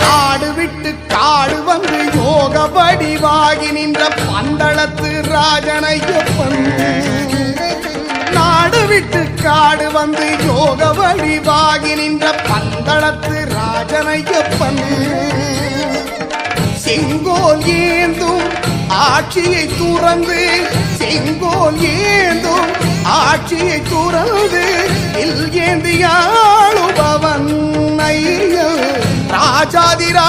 நாடு விட்டு காடு வந்து யோக வடிவாகி நின்ற பந்தளத்து ராஜனையப்பன். நாடு விட்டு காடு வந்து யோக வடிவாகி நின்ற பந்தளத்து ராஜனையப்பன். செங்கோல் ஏந்தும் ஆட்சியை துறந்து, செங்கோல் ஏந்தும் ஆட்சியை துறந்து இல் ஏந்தியாளுபவன் ஐயோ ராஜாதிரா